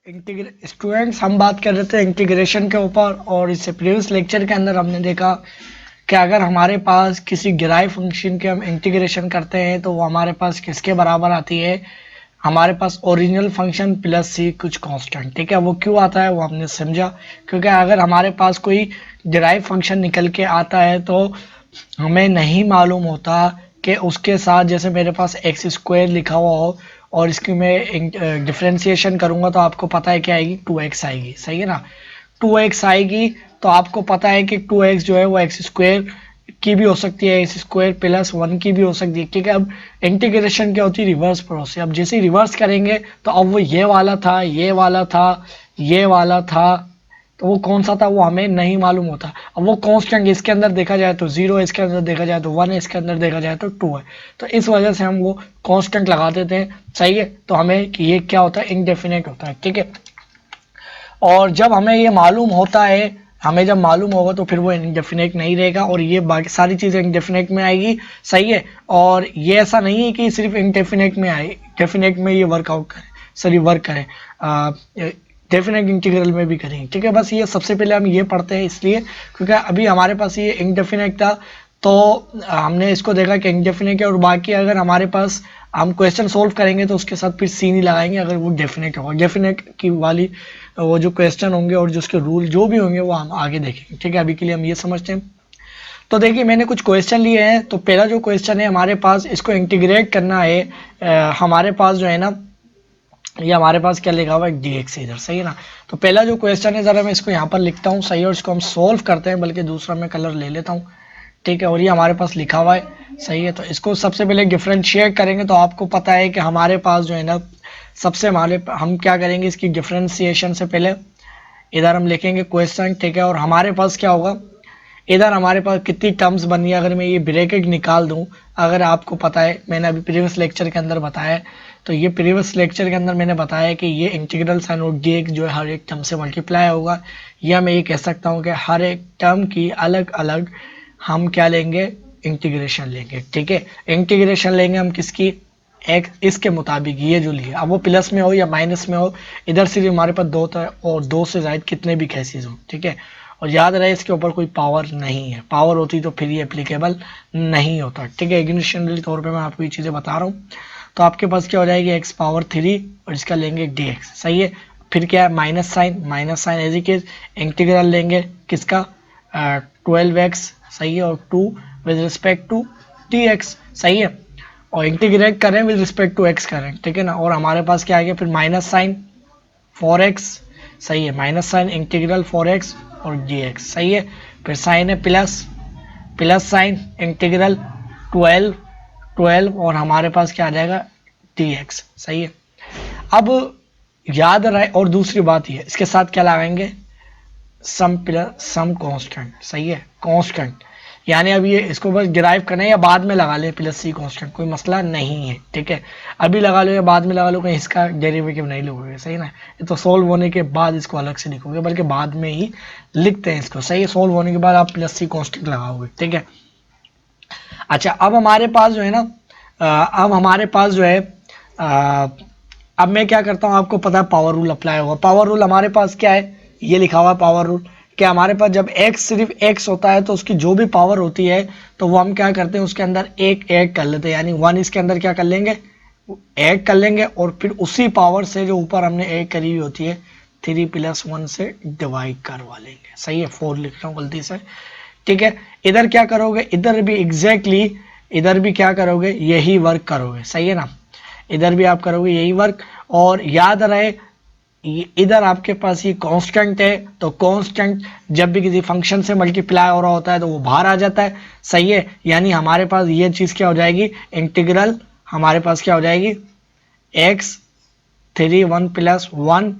Students, हम बात कर रहे थे इंटीग्रेशन के ऊपर। और इससे प्रीवियस लेक्चर के अंदर हमने देखा कि अगर हमारे पास किसी डिराइव फंक्शन के हम इंटीग्रेशन करते हैं तो वो हमारे पास किसके बराबर आती है, हमारे पास ओरिजिनल फंक्शन प्लस सी कुछ कांस्टेंट। ठीक है, वो क्यों आता है वो हमने समझा। क्योंकि अगर हमारे पास कोई डिराइव फंक्शन निकल के आता है तो हमें नहीं मालूम होता कि उसके साथ, जैसे मेरे पास एक्स स्क्वायर लिखा हुआ हो और इसकी मैं डिफ्रेंशिएशन करूंगा तो आपको पता है क्या आएगी, 2x आएगी। सही है ना, 2x आएगी। तो आपको पता है कि 2x जो है वो एक्स स्क्वायर की भी हो सकती है, एक्स स्क्वायर प्लस 1 की भी हो सकती है। ठीक है, अब इंटीग्रेशन क्या होती है, रिवर्स प्रोसेस। अब जैसे रिवर्स करेंगे तो अब वो ये वाला था, ये वाला था, ये वाला था, तो वो कौन सा था वो हमें नहीं मालूम होता। अब वो कांस्टेंट इसके अंदर देखा जाए तो 0 है, इसके अंदर देखा जाए तो 1 है, इसके अंदर देखा जाए तो 2 है। तो इस वजह से हम वो कांस्टेंट लगा देते हैं। सही है, तो हमें ये क्या होता है, इनडेफिनेट होता है। ठीक है, और जब हमें ये मालूम होता है, हमें जब मालूम होगा तो फिर वो इनडेफिनेट नहीं रहेगा और ये बाकी सारी चीज़ें इनडेफिनेट में आएगी। सही है, और ये ऐसा नहीं है कि सिर्फ इनडेफिनेट में आए, डेफिनेट में ये वर्कआउट करे, सॉरी वर्क करें, डेफिनेट इंटीग्रल में भी करेंगे। ठीक है, बस ये सबसे पहले हम ये पढ़ते हैं इसलिए क्योंकि अभी हमारे पास ये इनडेफिनेट था तो हमने इसको देखा कि इनडेफिनेट है। और बाकी अगर हमारे पास हम क्वेश्चन सोल्व करेंगे तो उसके साथ फिर सी नहीं लगाएंगे अगर वो डेफिनेट होगा। डेफिनेट की वाली वो जो क्वेश्चन होंगे और जो उसके रूल जो भी होंगे वो हम आगे देखेंगे। ठीक है, अभी के लिए हम ये समझते हैं। तो देखिए, मैंने कुछ क्वेश्चन लिए हैं। तो पहला जो क्वेश्चन है हमारे पास, इसको इंटीग्रेट करना है। हमारे पास जो है ना, ये हमारे पास क्या लिखा हुआ है, dx इधर। सही है ना, तो पहला जो क्वेश्चन है जरा मैं इसको यहाँ पर लिखता हूँ। सही है, और इसको हम सोल्व करते हैं, बल्कि दूसरा मैं कलर ले लेता हूँ। ठीक है, और ये हमारे पास लिखा हुआ है। सही है, तो इसको सबसे पहले डिफ्रेंशिएट करेंगे तो आपको पता है कि हमारे पास जो है ना, सबसे हम क्या करेंगे, इसकी डिफ्रेंशिएशन से पहले इधर हम लिखेंगे क्वेश्चन। ठीक है, और हमारे पास क्या होगा, इधर हमारे पास कितनी टर्म्स बनी है, अगर मैं ये ब्रैकेट निकाल दूं, अगर आपको पता है मैंने अभी प्रीवियस लेक्चर के अंदर बताया है, तो ये प्रीवियस लेक्चर के अंदर मैंने बताया कि ये इंटीग्रल साइन और डी जो है हर एक टर्म से मल्टीप्लाई होगा, या मैं ये कह सकता हूँ कि हर एक टर्म की अलग अलग हम क्या लेंगे, इंटीग्रेशन लेंगे। ठीक है, इंटीग्रेशन लेंगे हम किसकी, एक इसके मुताबिक ये जो लिए, अब वो प्लस में हो या माइनस में हो, इधर सिर्फ हमारे पास दो था और दो से ज़ायद कितने भी केसेस हो। ठीक है, और याद रहे इसके ऊपर कोई पावर नहीं है, पावर होती तो फिर ये एप्लीकेबल नहीं होता। ठीक है, इग्निशनली तौर पे मैं आपको ये चीज़ें बता रहा हूँ। तो आपके पास क्या हो जाएगी, एक्स पावर 3 और इसका लेंगे dx। सही है, फिर क्या है, minus sine as it is, integral लेंगे किसका, 12x। सही है, और 2 विद रिस्पेक्ट टू dx। सही है, और इंटीग्रेट करें विद रिस्पेक्ट टू x करें। ठीक है ना, और हमारे पास क्या आ गया, फिर माइनस साइन 4x। सही है, माइनस साइन इंटीग्रल 4x और dx। सही है, फिर साइन है प्लस साइन इंटीग्रल 12 और हमारे पास क्या आ जाएगा, dx। सही है, अब याद रहे, और दूसरी बात ये, इसके साथ क्या लगाएंगे, सम प्लस सम कांस्टेंट। सही है, कांस्टेंट, यानी अब ये इसको बस डिराइव करना है या बाद में लगा ले प्लस सी कांस्टेंट, कोई मसला नहीं है। ठीक है, अभी लगा लो या बाद में लगा लो, कहीं इसका डेरिवेटिव नहीं लोगे। सही ना, ये तो सोल्व होने के बाद इसको अलग से लिखोगे, बल्कि बाद में ही लिखते हैं इसको। सही है, सोल्व होने के बाद आप प्लस सी कांस्टेंट लगाओगे। ठीक है, अच्छा, अब हमारे पास जो है ना, अब हमारे पास जो है, अब मैं क्या करता हूँ, आपको पता है पावर रूल अप्लाई होगा। पावर रूल हमारे पास क्या है, ये लिखा हुआ है पावर रूल, कि हमारे पास जब x सिर्फ x होता है तो उसकी जो भी पावर होती है तो वो हम क्या करते हैं, उसके अंदर एक ऐड कर लेते हैं, यानी 1 इसके अंदर क्या कर लेंगे, ऐड कर लेंगे, और फिर उसी पावर से जो ऊपर हमने ऐड करी हुई होती है 3 + 1 से डिवाइड करवा लेंगे। सही है, 4 लिख रहा हूँ गलती से। ठीक है, इधर क्या करोगे, इधर भी एग्जैक्टली इधर भी क्या करोगे, यही वर्क करोगे। सही है ना, इधर भी आप करोगे यही वर्क। और याद रहे, इधर आपके पास ये कांस्टेंट है, तो कांस्टेंट जब भी किसी फंक्शन से मल्टीप्लाई हो रहा होता है तो वो बाहर आ जाता है। सही है, यानी हमारे पास ये चीज़ क्या हो जाएगी, इंटीग्रल हमारे पास क्या हो जाएगी, x 3 1 + 1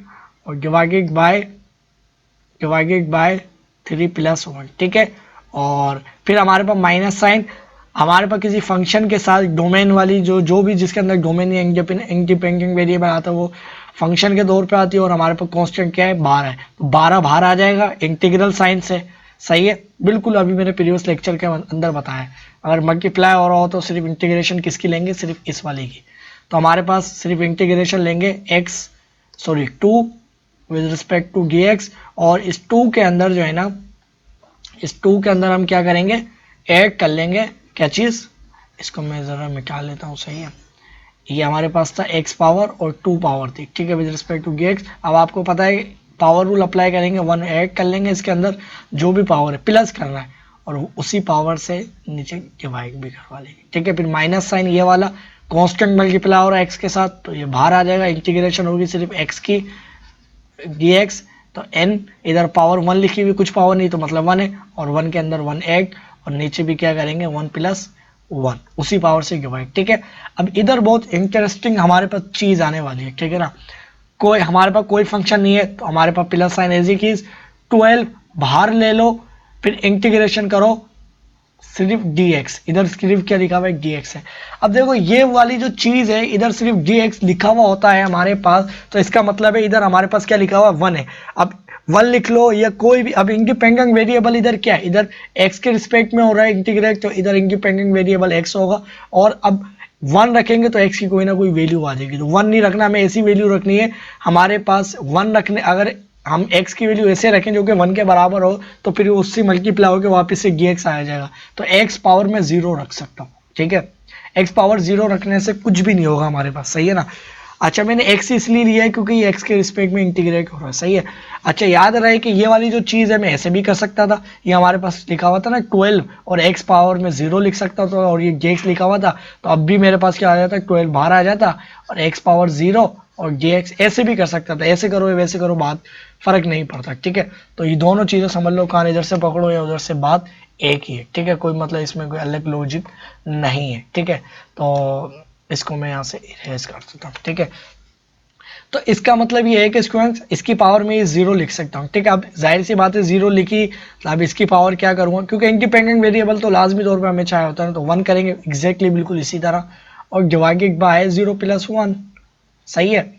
और डिवाइडेड बाय 3 + 1। ठीक है, और फिर हमारे पास माइनस साइन, हमारे पास किसी फंक्शन के साथ डोमेन वाली जो भी जिसके अंदर डोमेन या इंडिपेंडेंट वेरिएबल आता है वो फंक्शन के तौर पे आती है, और हमारे पास कांस्टेंट क्या है, 12 है, तो 12 बाहर आ जाएगा इंटीग्रल साइन से। सही है, बिल्कुल अभी मैंने प्रीवियस लेक्चर के अंदर बताया, अगर मल्टीप्लाई हो रहा हो तो सिर्फ इंटीग्रेशन किसकी लेंगे, सिर्फ इस वाले की। तो हमारे पास सिर्फ इंटीग्रेशन लेंगे 2 with respect to d x, और इस 2 के अंदर जो है ना, इस 2 के अंदर हम क्या करेंगे, ऐड कर लेंगे क्या चीज़, इसको मैं ज़रा मिटा लेता हूँ, सही है। ये हमारे पास था x पावर और 2 पावर थी, ठीक है, विद रिस्पेक्ट टू dx। अब आपको पता है पावर रूल अप्लाई करेंगे, 1 ऐड कर लेंगे इसके अंदर, जो भी पावर है प्लस करना है, और उसी पावर से नीचे डिवाइड भी करवा लेंगे, ठीक है। फिर माइनस साइन ये वाला कांस्टेंट मल्टीप्लाई हो रहा है x के साथ, तो ये बाहर आ जाएगा, इंटीग्रेशन होगी सिर्फ x की dx, तो n इधर पावर 1 लिखी हुई, कुछ पावर नहीं तो मतलब 1 है, और 1 के अंदर 1 ऐड, और नीचे भी क्या करेंगे 1 प्लस 1 उसी पावर से डिवाइड, ठीक है। अब इधर बहुत इंटरेस्टिंग हमारे पास चीज आने वाली है, ठीक है ना। कोई हमारे पास कोई फंक्शन नहीं है तो हमारे पास प्लस साइन एज की 12 बाहर ले लो, फिर इंटीग्रेशन करो सिर्फ dx, इधर सिर्फ क्या लिखा हुआ है dx है। अब देखो ये वाली जो चीज है, इधर सिर्फ dx लिखा हुआ होता है हमारे पास, तो इसका मतलब है इधर हमारे पास क्या लिखा हुआ है 1 है। अब 1 लिख लो या कोई भी, अब इंडिपेंडेंट वेरिएबल इधर क्या है, इधर x के रिस्पेक्ट में हो रहा है इंटीग्रेट, तो इधर इंडिपेंडेंट वेरिएबल x होगा, और अब 1 रखेंगे तो x की कोई ना कोई वैल्यू आ जाएगी, तो 1 नहीं रखना, हमें ऐसी वैल्यू रखनी है हमारे पास 1 रखने, अगर हम x की वैल्यू ऐसे रखें जो कि 1 के बराबर हो, तो फिर उससे मल्टीप्लाई होकर वापस से dx आ जाएगा, तो x पावर में 0 रख सकता हूँ, ठीक है। x पावर 0 रखने से कुछ भी नहीं होगा हमारे पास, सही है ना। अच्छा मैंने x इसलिए लिया है क्योंकि ये x के रिस्पेक्ट में इंटीग्रेट हो रहा है, सही है। अच्छा याद रहे कि ये वाली जो चीज़ है मैं ऐसे भी कर सकता था, ये हमारे पास लिखा हुआ था ना 12 और x पावर में 0 लिख सकता था, और ये dx लिखा हुआ था, तो अब भी मेरे पास क्या आ जाता, 12 बाहर आ जाता और x पावर 0 और dx, ऐसे भी कर सकता था, ऐसे करो या वैसे करो, बात फर्क नहीं पड़ता, ठीक है। तो ये दोनों चीज़ें समझ लो, कान इधर से पकड़ो या उधर से, बात एक ही है, ठीक है, कोई मतलब इसमें कोई अलग लॉजिक नहीं है, ठीक है। तो इसको मैं यहाँ से इरेज कर देता हूँ, ठीक है। तो इसका मतलब ये है कि इसकी पावर में ये 0 लिख सकता हूँ, ठीक है। अब जाहिर सी बात है 0 लिखी, अब इसकी पावर क्या करूँगा, क्योंकि इंडिपेंडेंट वेरिएबल तो लाजमी तौर पर हमें चाहिए होता है, तो 1 करेंगे एग्जैक्टली बिल्कुल इसी तरह, और डिवाइडेड बाय 0 प्लस 1, सही है।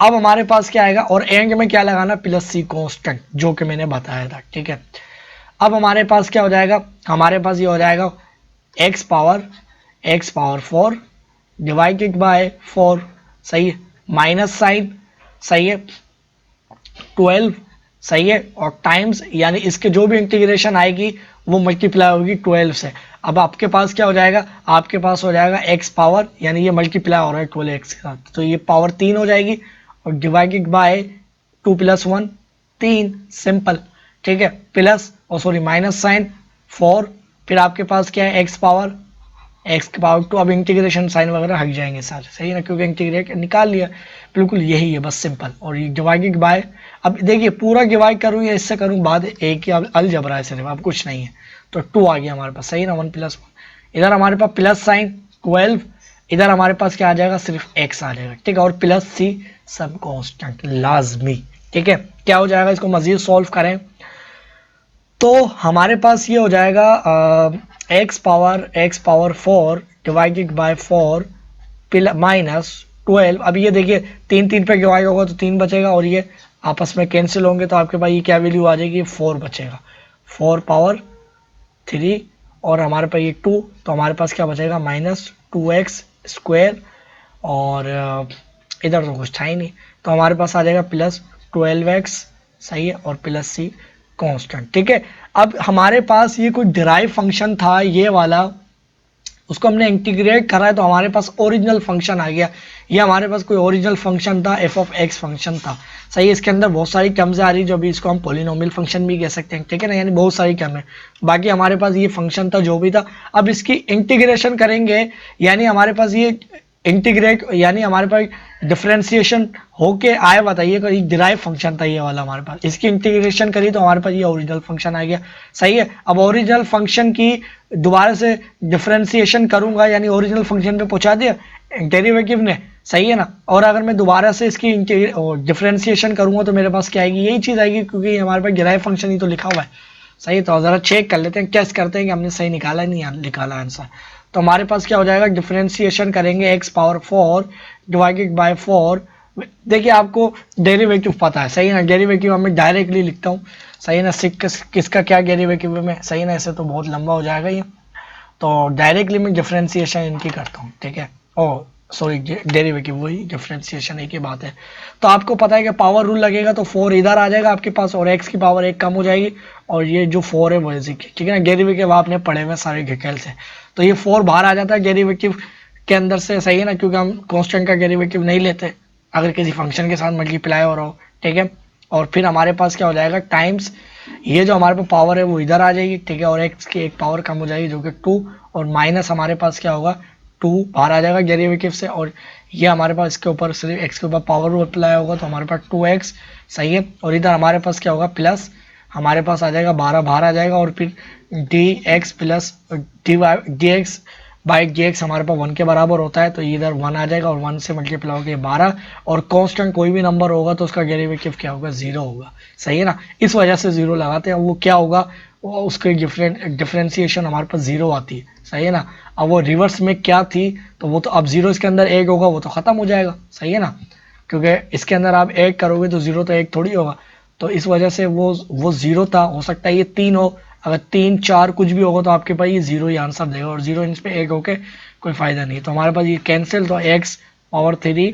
अब हमारे पास क्या आएगा, और एंड में क्या लगाना, प्लस सी कांस्टेंट, जो कि मैंने बताया था, ठीक है। अब हमारे पास क्या हो जाएगा, हमारे पास ये हो जाएगा x पावर 4 डिवाइडेड बाय 4, सही है, माइनस साइन, सही है, 12, सही है, और टाइम्स, यानी इसके जो भी इंटीग्रेशन आएगी वो मल्टीप्लाई होगी 12 से। अब आपके पास क्या हो जाएगा, आपके पास हो जाएगा x पावर, यानी ये मल्टीप्लाई हो रहा है 12x के साथ, तो ये पावर 3 हो जाएगी, और डिवाइडेड बाय 2 प्लस 1 3, सिंपल, ठीक है, प्लस और सॉरी माइनस साइन 4, फिर आपके पास क्या है x पावर 2, अब इंटीग्रेशन साइन वगैरह हट जाएंगे सारे, सही है ना, क्योंकि इंटीग्रेट निकाल लिया, बिल्कुल यही है बस सिंपल। और ये डिवाइडेड बाय, अब देखिए पूरा डिवाइड करूँ या इससे करूँ, बाद एक ही अलजबरा है सिर्फ, अब कुछ नहीं है, तो 2 आ गया हमारे पास, सही ना, 1 प्लस 1, इधर हमारे पास प्लस साइन 12, इधर हमारे पास क्या आ जाएगा, सिर्फ x आ जाएगा, ठीक है, और प्लस सी सब कांस्टेंट लाजमी, ठीक है। क्या हो जाएगा, इसको मजीद सॉल्व करें तो हमारे पास ये हो जाएगा x power 4 divided by 4 minus 12, अब ये देखिए 3 3 पे डिवाइड होगा तो 3 बचेगा, और ये आपस में कैंसिल होंगे, तो आपके पास ये क्या वैल्यू आ जाएगी, 4 बचेगा, 4 पावर 3, और हमारे पास ये 2, तो हमारे पास क्या बचेगा, माइनस 2x स्क्वायर, और इधर तो कुछ था ही नहीं, तो हमारे पास आ जाएगा प्लस 12x, सही है, और प्लस सी कांस्टेंट, ठीक है। अब हमारे पास ये कोई डिराइव फंक्शन था ये वाला, उसको हमने इंटीग्रेट करा है, तो हमारे पास ओरिजिनल फंक्शन आ गया, ये हमारे पास कोई ओरिजिनल फंक्शन था, f ऑफ x फंक्शन था, सही है। इसके अंदर बहुत सारी टर्म्स आ रही है, जो भी इसको हम पॉलिनोमियल फंक्शन भी कह सकते हैं, ठीक है ना, यानी बहुत सारी टर्म है। बाकी हमारे पास ये फंक्शन था जो भी था, अब इसकी इंटीग्रेशन करेंगे, यानी हमारे पास ये इंटीग्रेट, यानी हमारे पास डिफरेंशिएशन होके आए, बताइए कोई डिराइव फंक्शन था ये वाला हमारे पास, इसकी इंटीग्रेशन करी तो हमारे पास ये ओरिजिनल फंक्शन आ गया, सही है। अब ओरिजिनल फंक्शन की दोबारा से डिफरेंशिएशन करूंगा, यानी ओरिजिनल फंक्शन पे पहुंचा दिया डेरिवेटिव ने, सही है ना, और अगर मैं दोबारा से इसकी डिफरेंशिएशन करूंगा तो मेरे पास क्या आएगी, यही चीज आएगी, क्योंकि हमारे पास डिराइव फंक्शन ही तो लिखा हुआ है, सही है। तो जरा चेक कर लेते हैं, टेस्ट करते हैं कि हमने सही निकाला नहीं निकाला आंसर। तो हमारे पास क्या हो जाएगा, डिफरेंशिएशन करेंगे x पावर 4 डिवाइडेड बाय 4, देखिए आपको डेरिवेटिव पता है, सही है ना, डेरिवेटिव मैं डायरेक्टली लिखता हूँ, सही है ना, किसका क्या डेरिवेटिव है, सही है ना, ऐसे तो बहुत लंबा हो जाएगा ये, तो डायरेक्टली मैं डिफरेंशिएशन इनकी करता हूँ, ठीक है। ओ सॉरी डेरिवेटिव, वही डिफरेंशिएशन एक ही बात है। तो आपको पता है कि पावर रूल लगेगा तो 4 इधर आ जाएगा आपके पास और x की पावर 1 कम हो जाएगी और ये जो 4 है वो इसी की, ठीक है ना। डेरिवेटिव आपने पढ़े हुए सारे डिटेल से, तो ये 4 बाहर आ जाता है डेरिवेटिव के अंदर से, सही है ना, क्योंकि हम कांस्टेंट का डेरिवेटिव नहीं लेते अगर किसी फंक्शन के साथ मल्टीप्लाई हो रहा हो, ठीक है। और फिर हमारे पास क्या हो जाएगा, टाइम्स ये जो हमारे पास पावर है वो इधर आ जाएगी, ठीक है, और x की एक पावर कम हो जाएगी जो कि 2, और माइनस हमारे पास क्या होगा 2 बाहर आ जाएगा डेरिवेटिव से, और ये हमारे पास इसके ऊपर सिर्फ x के ऊपर पावर रूल अप्लाई होगा तो हमारे पास 2x, सही है। और इधर हमारे पास क्या होगा प्लस, हमारे पास आ जाएगा 12 बाहर आ जाएगा, और फिर dx plus dx by dx हमारे पास 1 के बराबर होता है, तो इधर 1 आ जाएगा और 1 से मल्टीप्लाई होकर 12, और कांस्टेंट कोई भी नंबर होगा तो उसका डेरिवेटिव क्या होगा 0 होगा, सही है ना। इस वजह से 0 लगाते हैं, वो क्या होगा, वो उसके डिफरेंशिएशन हमारे पास 0 आती है, सही है ना। अब वो रिवर्स में क्या थी, तो वो तो अब 0 इसके अंदर 1 होगा वो तो खत्म हो जाएगा, सही है ना, क्योंकि इसके अंदर आप 1 करोगे तो 0 तो 1 थोड़ी होगा, तो इस वजह से वो 0 था। हो सकता है ये 3 हो, अगर 3 4 कुछ भी होगा तो आपके पास ये 0 ही आंसर देगा, और 0 इंच पे 1 होके कोई फायदा नहीं। तो हमारे पास ये कैंसिल, तो x power 3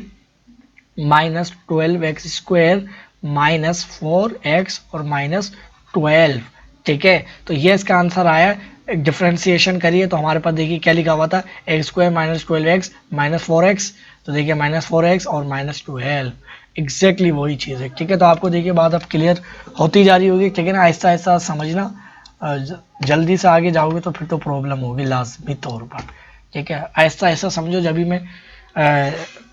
minus 12x² minus 4x और माइनस 12, ठीक है। तो ये इसका आंसर आया। डिफ्रेंसिएशन करिए तो हमारे पास देखिए क्या लिखा हुआ था, x² minus 12x minus 4x, तो देखिए माइनस 4x और माइनस 12, एग्जैक्टली वही चीज़ है, ठीक है। तो आपको देखिए बात अब क्लियर होती जा रही होगी, ठीक है ना। ऐसा ऐसा समझना, जल्दी से आगे जाओगे तो फिर तो प्रॉब्लम होगी लाजमी तौर पर, ठीक है। ऐसा ऐसा समझो, जब भी मैं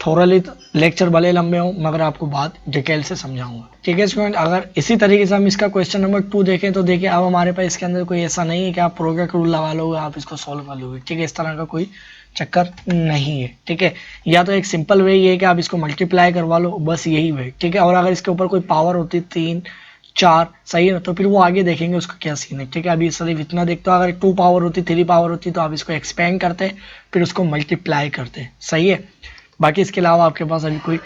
थोरली लेक्चर भले लंबे हों मगर आपको बात डिटेल से समझाऊंगा, ठीक है स्टूडेंट। अगर इसी तरीके से हम इसका क्वेश्चन नंबर 2 देखें तो देखिए अब हमारे पास इसके अंदर कोई ऐसा नहीं है कि आप प्रोग्राम रूल लगा लोगे आप इसको सॉल्व कर लोगे, ठीक है, इस तरह का कोई चक्कर नहीं है, ठीक है। या तो एक सिंपल वे ये है कि आप इसको मल्टीप्लाई करवा लो, बस यही वे, ठीक है। और अगर इसके ऊपर कोई पावर होती 3 4, सही है ना, तो फिर वो आगे देखेंगे उसका क्या सीन है, ठीक है। अभी सिर्फ इतना देखते हो, अगर 2 पावर होती 3 पावर होती तो आप इसको एक्सपेंड करते फिर उसको मल्टीप्लाई करते, सही है। बाकी इसके अलावा आपके पास अभी कोई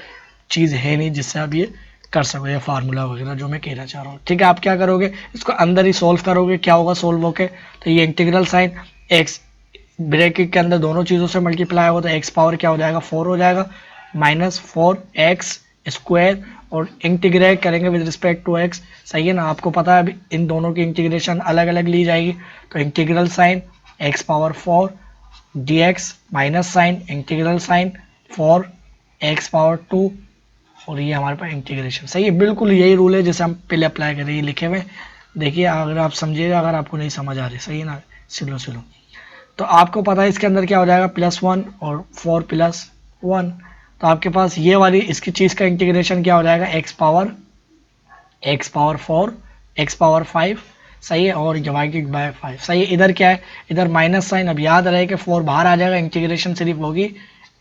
चीज़ है नहीं जिससे आप ये कर सको, ये फार्मूला वगैरह जो मैं कहना चाह रहा हूँ, ठीक है। आप क्या करोगे, इसको अंदर ही सोल्व करोगे, क्या होगा सोल्व होके, तो ये इंटीग्रल साइन एक्स ब्रैकेट के अंदर दोनों चीज़ों से मल्टीप्लाई होगा तो एक्स पावर क्या हो जाएगा 4 हो जाएगा, माइनस 4x² और इंटीग्रेट करेंगे विद रिस्पेक्ट टू x, सही है ना। आपको पता है अभी इन दोनों की इंटीग्रेशन अलग अलग ली जाएगी, तो integral sine x power 4 dx minus sine integral sine 4x power 2, और ये हमारे पास इंटीग्रेशन, सही है। बिल्कुल यही रूल है जैसे हम पहले अप्लाई करें, ये लिखे हुए देखिए, अगर आप समझिएगा, अगर आपको नहीं समझ आ रही, सही है ना, स्लो स्लो। तो आपको पता है इसके अंदर क्या हो जाएगा +1 और 4 + 1, तो आपके पास ये वाली इसकी चीज़ का इंटीग्रेशन क्या हो जाएगा x पावर 4 x पावर 5, सही है, और डिवाइडेड बाय 5, सही है। इधर क्या है, इधर माइनस साइन, अब याद रहे कि 4 बाहर आ जाएगा, इंटीग्रेशन सिर्फ होगी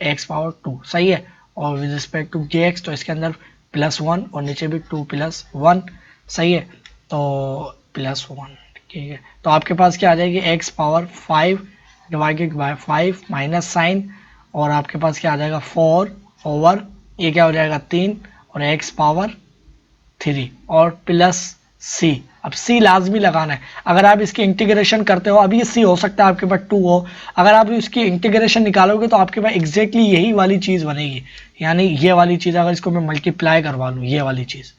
x पावर 2, सही है, और विद रिस्पेक्ट टू dx तो इसके अंदर +1 और नीचे भी 2 + 1, सही है, तो +1, ठीक है। तो आपके पास क्या आ जाएगी x power 5 divided by 5 minus sine, और आपके पास क्या आ जाएगा 4 ओवर ये क्या हो जाएगा 3 और x पावर 3 और प्लस c। अब c लाजमी लगाना है, अगर आप इसकी इंटीग्रेशन करते हो, अभी ये c हो सकता है आपके पास 2 हो, अगर आप इसकी इंटीग्रेशन निकालोगे तो आपके पास एग्जैक्टली यही वाली चीज़ बनेगी, यानी ये वाली चीज़ अगर इसको मैं मल्टीप्लाई करवा लूँ, ये वाली चीज़,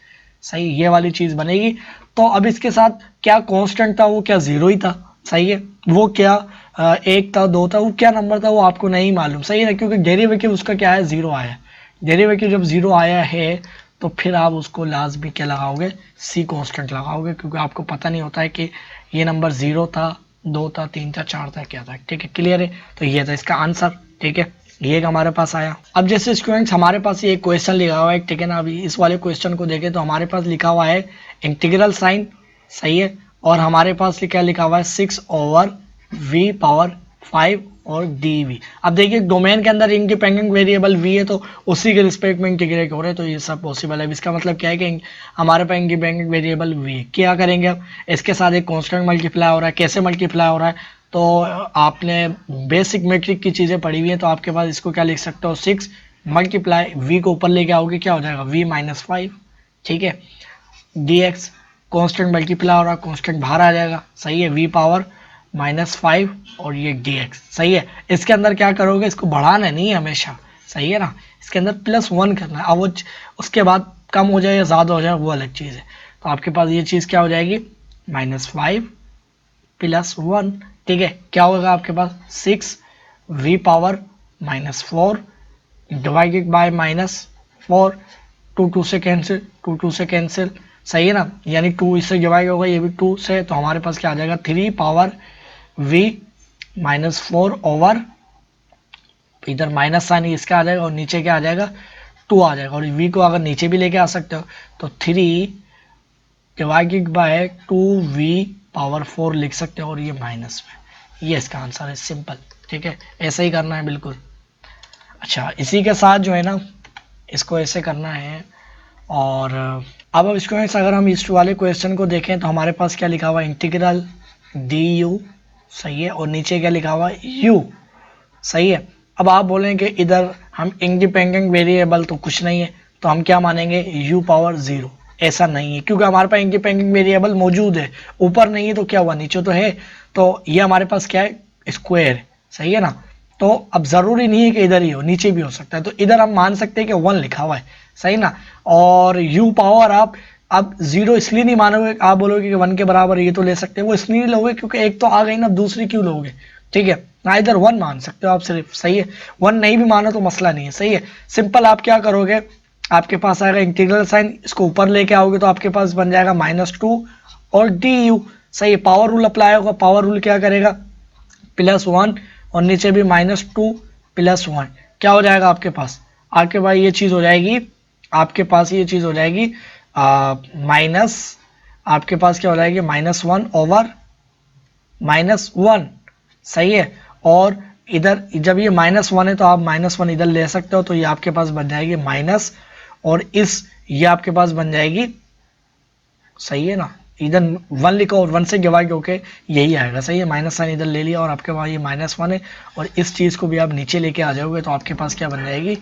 सही, ये वाली चीज़ बनेगी। तो अब इसके साथ क्या कांस्टेंट था, वो क्या 0 ही था, सही है, वो क्या 1 था 2 था, वो क्या नंबर था वो आपको नहीं मालूम, सही है, क्योंकि डेरिवेटिव उसका क्या है 0 आया, डेरिवेटिव जब 0 आया है तो फिर आप उसको लाजमी क्या लगाओगे, सी कांस्टेंट लगाओगे, क्योंकि आपको पता नहीं होता है कि ये नंबर 0 था 2 था 3 था 4 था क्या था, ठीक है, क्लियर है। तो ये था इसका आंसर, ठीक है, ये हमारे पास आया। अब जैसे स्टूडेंट्स हमारे पास ये क्वेश्चन लिखा हुआ है, ठीक है ना, अभी इस वाले क्वेश्चन को देखें तो हमारे पास लिखा हुआ है इंटीग्रल साइन, सही है, और हमारे पास क्या लिखा हुआ है 6 ओवर v पावर 5 और dv। अब देखिए डोमेन के अंदर इंडिपेंडेंट वेरिएबल v है तो उसी के रिस्पेक्ट में इंटीग्रेट हो रहे हैं, तो ये सब पॉसिबल है। इसका मतलब क्या है कि हमारे पास इंडिपेंडेंट वेरिएबल v है, क्या करेंगे अब इसके साथ एक कांस्टेंट मल्टीप्लाई हो रहा है, कैसे मल्टीप्लाई हो रहा है, तो आपने बेसिक मैट्रिक की चीज़ें पढ़ी हुई है, तो आपके पास इसको क्या लिख सकते हो 6 मल्टीप्लाई v को ऊपर लेके आओगे क्या हो जाएगा v माइनस 5, ठीक है, dx कांस्टेंट मल्टीप्लाई हो रहा है, कांस्टेंट बाहर आ जाएगा, सही है, v पावर -5 और ये dx, सही है। इसके अंदर क्या करोगे, इसको बढ़ाना नहीं है हमेशा, सही है ना। इसके अंदर +1 करना है। अब वो उसके बाद कम हो जाए या ज़्यादा हो जाए वो अलग चीज़ है। तो आपके पास ये चीज़ क्या हो जाएगी, -5 +1, ठीक है। क्या होगा आपके पास 6v⁻⁻4 डिवाइडेड बाय -4, 2 से कैंसिल, 2 से कैंसिल, सही है ना। यानी 2 इससे डिवाइड होगा, ये भी 2 से, तो हमारे पास क्या आ जाएगा 3v⁻4 ओवर, इधर माइनस साइन इसका आ जाएगा और नीचे क्या आ जाएगा 2 आ जाएगा। और v को अगर नीचे भी लेके आ सकते हो तो 3 डिवाइडेड बाय 2v⁻4 लिख सकते हो और ये माइनस में, ये इसका आंसर है, सिंपल, ठीक है। ऐसा ही करना है बिल्कुल। अच्छा, इसी के साथ जो है ना इसको ऐसे करना है। और अब इसको अगर हम इस वाले क्वेश्चन को देखें तो हमारे पास क्या लिखा हुआ है, इंटीग्रल du, सही है, और नीचे क्या लिखा हुआ है u, सही है। अब आप बोलेंगे इधर हम इंडिपेंडेंट वेरिएबल तो कुछ नहीं है, तो हम क्या मानेंगे u⁻0, ऐसा नहीं है क्योंकि हमारे पास इंडिपेंडेंट वेरिएबल मौजूद है, ऊपर नहीं है तो क्या हुआ नीचे तो है, तो ये हमारे पास क्या है स्क्वायर, सही है ना। तो अब जरूरी नहीं है कि इधर ही हो, नीचे भी हो सकता है, तो इधर हम मान सकते हैं कि 1 लिखा हुआ है, सही ना। और u पावर आप अब 0 इसलिए नहीं मानोगे, आप बोलोगे कि 1 के बराबर ये तो ले सकते हैं, वो इसलिए नहीं लोगे क्योंकि एक तो आ गई ना, दूसरी क्यों लोगे, ठीक है ना। इधर 1 मान सकते हो आप सिर्फ, सही है। 1 नहीं भी मानो तो मसला नहीं है, सही है। सिंपल आप क्या करोगे, आपके पास आएगा इंटीग्रल साइन, इसको ऊपर लेके आओगे तो आपके पास बन जाएगा -2 और du, सही है। पावर रूल अप्लाई होगा, पावर रूल क्या करेगा +1 और नीचे भी -2 +1, क्या हो जाएगा आपके पास, आपके पास ये चीज़ हो जाएगी, आपके पास ये चीज़ हो जाएगी माइनस, आपके पास क्या हो जाएगी -1 ओवर -1, सही है। और इधर जब ये -1 है तो आप -1 इधर ले सकते हो, तो ये आपके पास बन जाएगी माइनस, और ये आपके पास बन जाएगी, सही है ना। इधर 1 लिखो और 1 से डिवाइड होके यही आएगा, सही है। माइनस साइन इधर ले लिया और आपके पास ये -1 है, और इस चीज़ को भी आप नीचे लेके आ जाओगे तो आपके पास क्या बन जाएगी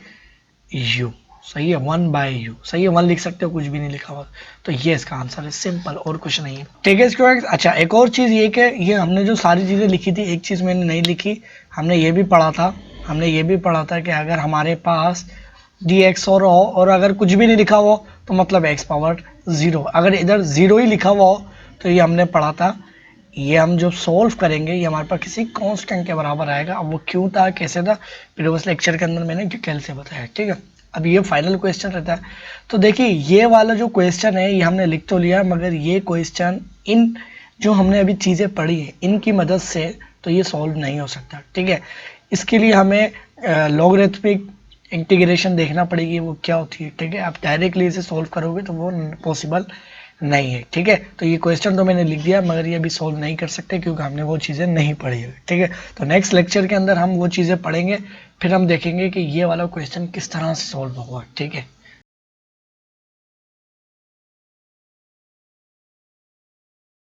u, सही है, 1/u, सही है। 1 लिख सकते हो, कुछ भी नहीं लिखा हुआ, तो ये इसका आंसर है, सिंपल, और कुछ नहीं है, ठीक है। इसके बाद अच्छा एक और चीज़ ये कि ये हमने जो सारी चीज़ें लिखी थी, एक चीज़ मैंने नहीं लिखी, हमने ये भी पढ़ा था कि अगर हमारे पास dx और अगर कुछ भी नहीं लिखा हुआ तो मतलब x⁻0, अगर इधर 0 ही लिखा हुआ हो तो ये हमने पढ़ा था, ये हम जब सॉल्व करेंगे ये हमारे पास किसी कांस्टेंट के बराबर आएगा। अब वो क्यों था, कैसे था, प्रीवियस लेक्चर के अंदर मैंने डिटेल से बताया, ठीक है। अब ये फाइनल क्वेश्चन रहता है, तो देखिए ये वाला जो क्वेश्चन है ये हमने लिख तो लिया, मगर ये क्वेश्चन इन जो हमने अभी चीज़ें पढ़ी है इनकी मदद से तो ये सॉल्व नहीं हो सकता, ठीक है। इसके लिए हमें लॉगरिथमिक इंटीग्रेशन देखना पड़ेगी, वो क्या होती है, ठीक है। आप डायरेक्टली इसे सॉल्व करोगे तो वो पॉसिबल नहीं है, ठीक है। तो ये क्वेश्चन तो मैंने लिख दिया, मगर ये अभी सॉल्व नहीं कर सकते क्योंकि हमने वो चीज़ें नहीं पढ़ी है, ठीक है। तो नेक्स्ट लेक्चर के अंदर हम वो चीज़ें पढ़ेंगे, फिर हम देखेंगे कि ये वाला क्वेश्चन किस तरह से सॉल्व होगा, ठीक है।